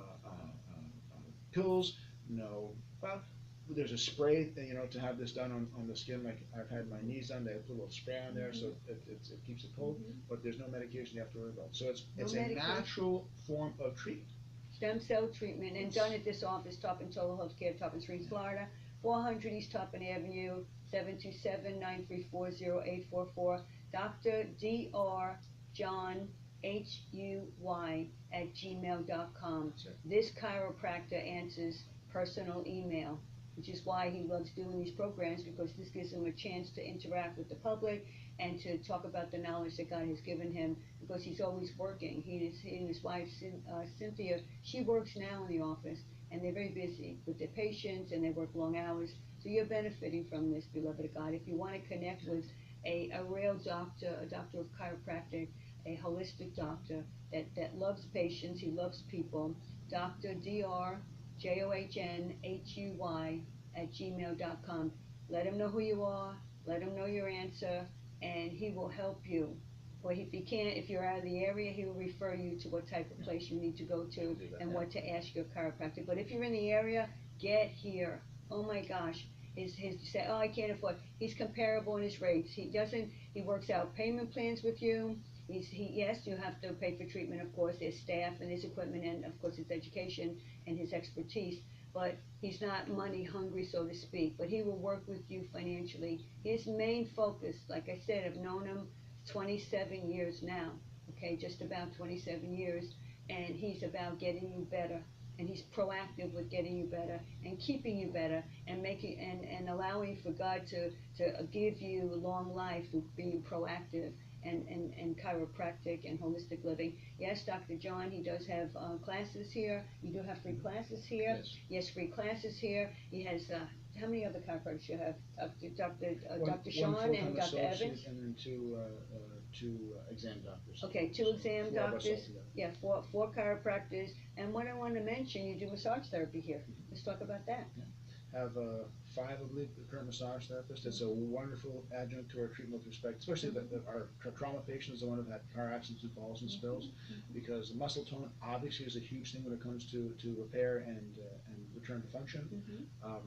pills. No. Well, there's a spray, to have this done on the skin. Like I've had my knees done. They put a little spray on there, so it keeps it cold. But there's no medication you have to worry about. So it's a natural form of treatment. Stem cell treatment, and done at this office, Tarpon Total Healthcare, Tarpon Springs, Florida, 400 East Tarpon Avenue, 727-934-0844. Dr. Dr. John, HUY@gmail.com. That's it. This chiropractor answers personal email, which is why he loves doing these programs, because this gives him a chance to interact with the public and to talk about the knowledge that God has given him, because he's always working. He and his wife, Cynthia, she works now in the office, and they're very busy with their patients, and they work long hours. So you're benefiting from this, beloved of God. If you want to connect with a real doctor, a doctor of chiropractic, a holistic doctor that loves patients, he loves people, Dr. DrJohnHuy@gmail.com. Let him know who you are, let him know your answer, and he will help you. Or if he can't, if you're out of the area, he will refer you to what type of place you need to go to and what to ask your chiropractor. But if you're in the area, get here. Oh my gosh. His say, oh, I can't afford. He's comparable in his rates. He works out payment plans with you. Yes, you have to pay for treatment, of course, his staff and his equipment, and of course his education and his expertise, but he's not money hungry, so to speak, but he will work with you financially. His main focus, like I said, I've known him 27 years now, okay, just about 27 years, and he's about getting you better, and he's proactive with getting you better and keeping you better and making and allowing for God to give you long life through being proactive and chiropractic and holistic living. Yes, Dr. John, he does have classes here. You do have free classes here. Yes. Free classes here. He has, how many other chiropractors you have? Dr. One Sean full-time and Dr. associate, Evans? and then two exam doctors. Okay, two exam Four of us doctors. altogether. Yeah, four chiropractors. And what I want to mention, you do massage therapy here. Let's talk about that. Have 5, I believe, current massage therapists. It's a wonderful adjunct to our treatment with respect, especially our trauma patients, the one who've had car accidents and falls and spills, because muscle tone obviously is a huge thing when it comes to repair and return to function. I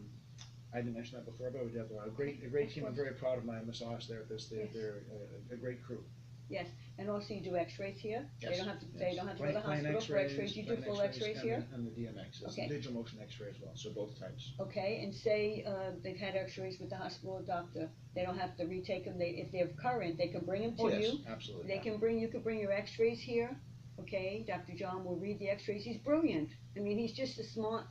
didn't mention that before, but we have a great team. I'm very proud of my massage therapists. They're a great crew. Yes, and also you do X-rays here. Yes. They don't have to go to the Plain hospital for X-rays. You do full X-rays here. And the DMX, it's Okay. digital motion X-ray as well. So both types. Okay, and say they've had X-rays with the hospital doctor. They don't have to retake them. If they're current, they can bring them to you. Absolutely. You can bring your X-rays here. Okay, Dr. John will read the X-rays. He's brilliant. I mean, he's just a smart,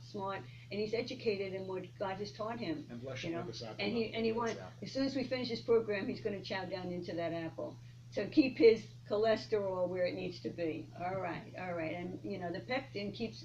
and he's educated in what God has taught him. And bless you you know. with this apple. And he wants, as soon as we finish this program, he's going to chow down into that apple. So keep his cholesterol where it needs to be. All right. And you know, the pectin keeps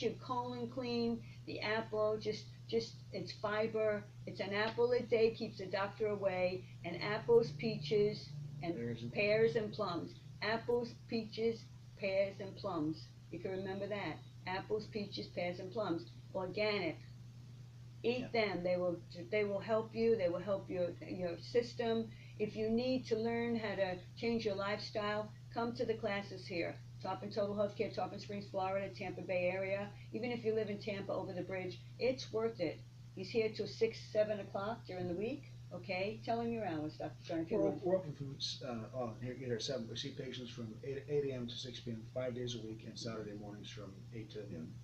your colon clean. The apple just it's fiber. It's an apple a day keeps the doctor away. And apples, peaches, and pears and plums. Apples, peaches, pears, and plums. You can remember that. Apples, peaches, pears, and plums. Organic. Eat them. They will help you. They will help your system. If you need to learn how to change your lifestyle, come to the classes here. Top Total Healthcare, Tarpon Springs, Florida, Tampa Bay area. Even if you live in Tampa over the bridge, it's worth it. He's here till 6, 7 o'clock during the week. Okay, tell him your hours, Dr. John. If you want. We're open from here at 7. We see patients from 8 a.m. to 6 p.m. 5 days a week, and Saturday mornings from 8 to noon.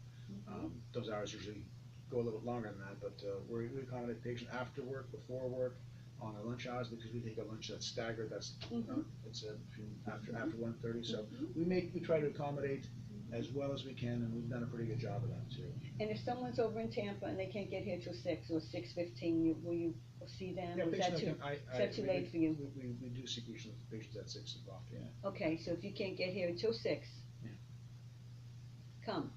Those hours usually go a little longer than that, but we accommodate the patient after work, before work, on our lunch hours, because we take a lunch that's staggered. That's it's after 1:30. So we try to accommodate as well as we can, and we've done a pretty good job of that too. And if someone's over in Tampa and they can't get here till 6 or 6:15, will you see them? Yeah, Is that too late for you? We do see patients at 6 o'clock. Yeah. Okay, so if you can't get here until 6, come.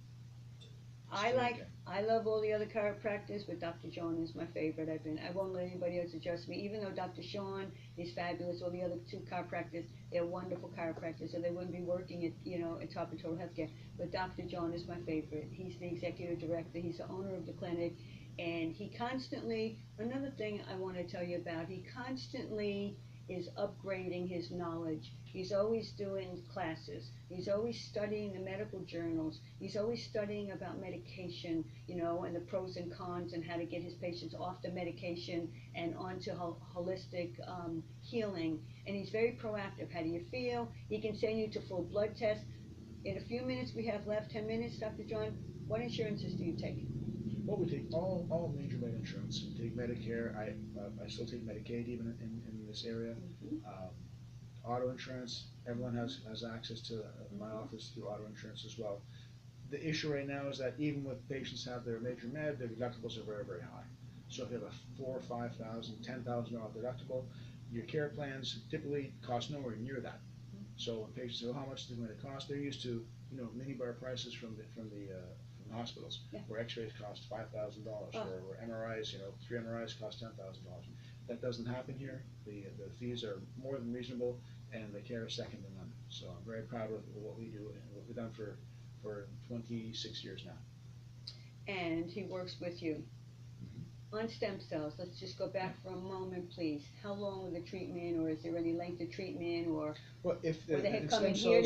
I love all the other chiropractors, but Dr. John is my favorite. I won't let anybody else adjust me. Even though Dr. Sean is fabulous, all the other 2 chiropractors, they're wonderful chiropractors, so they wouldn't be working at Top and Total Healthcare. But Dr. John is my favorite. He's the executive director. He's the owner of the clinic, and he constantly. Another thing I want to tell you about, he constantly is upgrading his knowledge. He's always doing classes. He's always studying the medical journals. He's always studying about medication, and the pros and cons and how to get his patients off the medication and onto holistic healing. And he's very proactive. How do you feel? He can send you to full blood tests. In a few minutes we have left, 10 minutes, Dr. John, what insurances do you take? Well, we take all major med insurance. We take Medicare. I still take Medicaid even in this area. auto insurance. Everyone has access to my office through auto insurance as well. The issue right now is that even when patients have their major med, their deductibles are very, very high. So if you have a $4,000, $5,000, $10,000 deductible, your care plans typically cost nowhere near that. So when patients say, well, how much is it going to cost? They're used to, minibar prices from the hospitals, where X-rays cost $5,000, where MRIs, 3 MRIs cost $10,000. That doesn't happen here. The fees are more than reasonable, and the care is second to none. So I'm very proud of what we do and what we've done for 26 years now. And he works with you. On stem cells, let's just go back for a moment, please. How long will the treatment, or is there any length of treatment, or if they have come here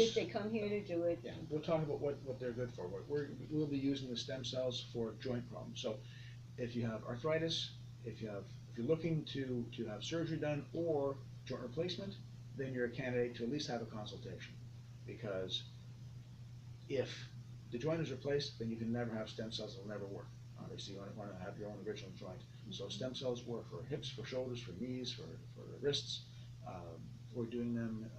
to do it? Yeah, we'll talk about what they're good for. We'll be using the stem cells for joint problems. So if you have arthritis, if you're looking to have surgery done or joint replacement, then you're a candidate to at least have a consultation. Because if the joint is replaced, then you can never have stem cells. It'll never work. Obviously, you want to have your own original joint. So stem cells work for hips, for shoulders, for knees, for wrists. We're doing them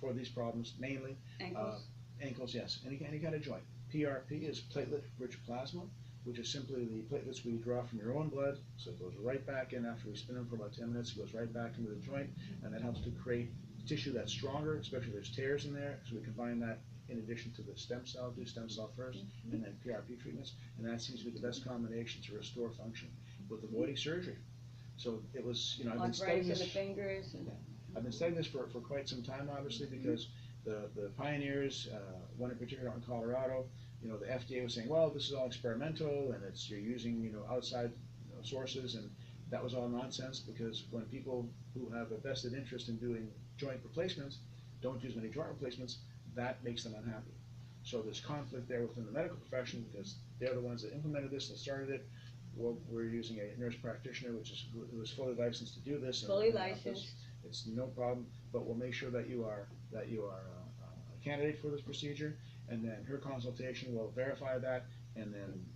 for these problems mainly. Ankles? Ankles, yes. Any kind of joint. PRP is platelet-rich plasma, which is simply the platelets we draw from your own blood. So it goes right back in after we spin them for about 10 minutes. It goes right back into the joint, and that helps to create tissue that's stronger, especially if there's tears in there. So we combine that in addition to the stem cell, do stem cell first, and then PRP treatments, and that seems to be the best combination to restore function with avoiding surgery. So it was, I've been studying this. The fingers. I've been studying this for quite some time, obviously, because the pioneers, one in particular out in Colorado, the FDA was saying, well, this is all experimental, and you're using, outside sources, and that was all nonsense, because when people who have a vested interest in doing joint replacements don't use many joint replacemements, that makes them unhappy. So there's conflict there within the medical profession, because they're the ones that implemented this and started it. Well, we're using a nurse practitioner, who is fully licensed to do this. Fully licensed. It's no problem, but we'll make sure that you are a candidate for this procedure, and then her consultation will verify that, and then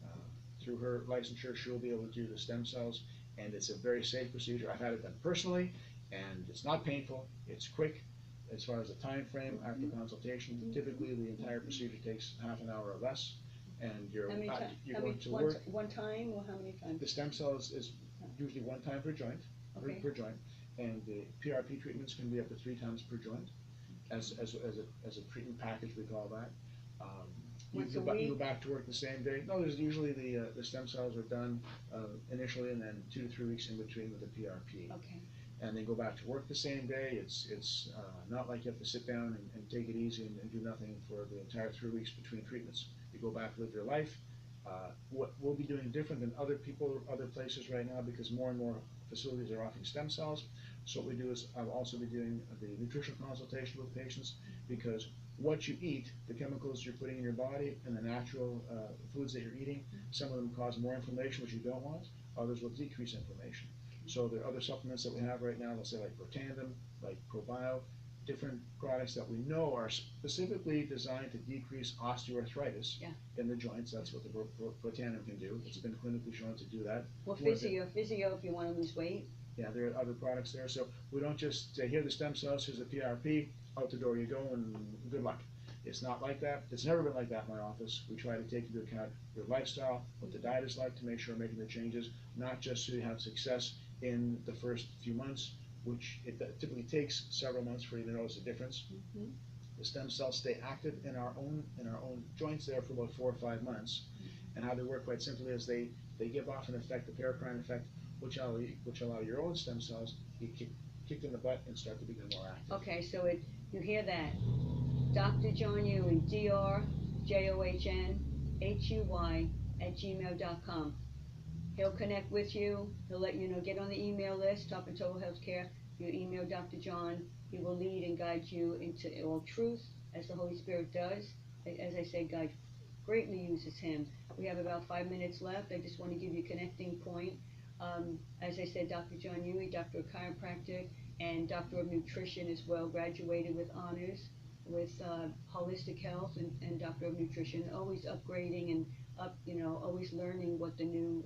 through her licensure, she'll be able to do the stem cells, and it's a very safe procedure. I've had it done personally, and it's not painful. It's quick. As far as the time frame after consultation, typically the entire procedure takes half an hour or less, and you're going to work. One time, or how many times? The stem cells is usually one time per joint, per joint, and the PRP treatments can be up to 3 times per joint, as a treatment package, we call that. You go back to work the same day. No, there's usually the stem cells are done initially, and then 2 to 3 weeks in between with the PRP. Okay. And then go back to work the same day. It's not like you have to sit down and take it easy and do nothing for the entire 3 weeks between treatments. You go back, live your life. What we'll be doing different than other places right now, because more and more facilities are offering stem cells. So what we do is I'll also be doing the nutritional consultation with patients, because what you eat, the chemicals you're putting in your body, and the natural foods that you're eating, some of them cause more inflammation, which you don't want. Others will decrease inflammation. So there are other supplements that we have right now, let's say like Protandem, like ProBio, different products that we know are specifically designed to decrease osteoarthritis in the joints. That's what the Protandem can do. It's been clinically shown to do that. Well, physio if you want to lose weight. Yeah, there are other products there. So we don't just say, here are the stem cells, here's the PRP, out the door you go, and good luck. It's not like that. It's never been like that in my office. We try to take into account your lifestyle, what the diet is like, to make sure we're making the changes, not just so you have success in the first few months, which it typically takes several months for you to notice the difference. The stem cells stay active in our own joints there for about 4 or 5 months, and how they work quite simply is they give off an effect, the paracrine effect, which allow your own stem cells to be kicked in the butt and start to become more active. Okay, so you hear that. Dr. John Huey, drjohnhuy@gmail.com. He'll connect with you. He'll let you know. Get on the email list, Top and Total Healthcare. You email Dr. John. He will lead and guide you into all truth, as the Holy Spirit does. As I said, God greatly uses him. We have about 5 minutes left. I just want to give you a connecting point. As I said, Dr. John Huey, Doctor of Chiropractic, and Doctor of Nutrition as well, graduated with honors with holistic health and Doctor of Nutrition, always upgrading and always learning what the new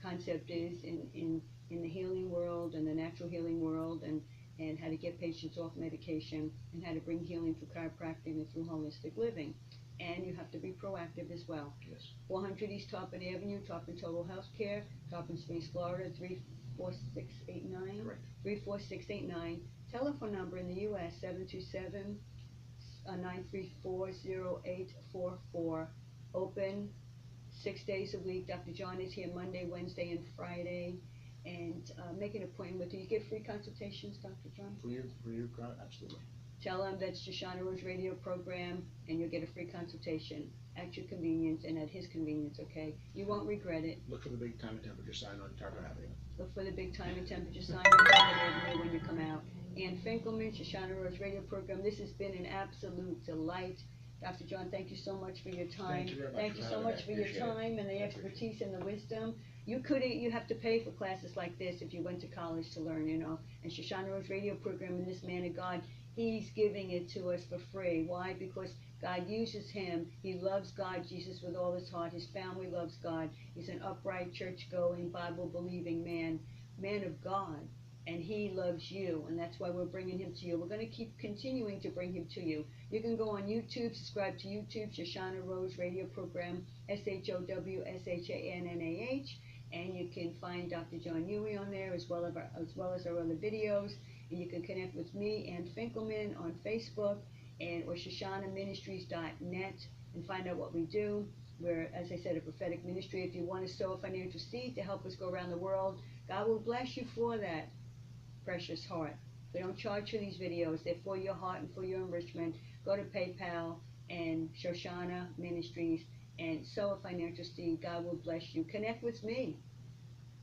concept is in the healing world and the natural healing world, and and how to get patients off medication, and how to bring healing through chiropractic and through holistic living. And you have to be proactive as well. Yes. 400 East Tarpon Avenue, Tarpon Total Health Care, Tarpon Springs, Florida, 34689. Correct. 34689. Telephone number in the U.S. 727-934-0844. Open 6 days a week. Dr. John is here Monday, Wednesday, and Friday. And make an appointment with you. You get free consultations, Dr. John? For your crowd, absolutely. Tell them that's Showshannah Rose radio program, and you'll get a free consultation at your convenience and at his convenience, okay? You won't regret it. Look for the big time and temperature sign on Tarpon Avenue. Look for the big time and temperature sign on Tarpon Avenue when you come out. And Finkelman, Showshannah Rose radio program, this has been an absolute delight. Dr. John, thank you so much for your time. Thank you very much. Thank you so much for your time and the expertise and the wisdom. You have to pay for classes like this if you went to college to learn, you know. And Showshannah Rose radio program and this man of God, he's giving it to us for free. Why? Because God uses him. He loves God, Jesus, with all his heart. His family loves God. He's an upright, church-going, Bible-believing man of God. And he loves you, and that's why we're bringing him to you. We're going to keep continuing to bring him to you. You can go on YouTube, subscribe to YouTube, Showshannah Rose radio program, SHOWSHANNAH, and you can find Dr. John Huey on there as well as our other videos. And you can connect with me and Finkelman on Facebook or ShowshannahMinistries.net and find out what we do. We're, as I said, a prophetic ministry. If you want to sow a financial seed to help us go around the world, God will bless you for that, precious heart. We don't charge for these videos. They're for your heart and for your enrichment. Go to PayPal and Showshannah Ministries and sow a financial seed. God will bless you. Connect with me.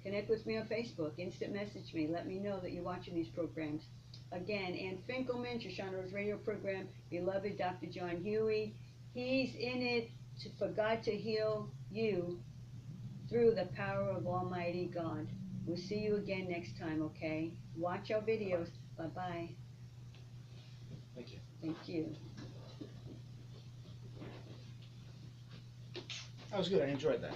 Connect with me on Facebook. Instant message me. Let me know that you're watching these programs. Again, Ann Finkelman, Showshannah Rose radio program, beloved Dr. John Huey. He's in it for God to heal you through the power of Almighty God. We'll see you again next time, okay? Watch our videos. Bye-bye. Thank you. Thank you. That was good. I enjoyed that.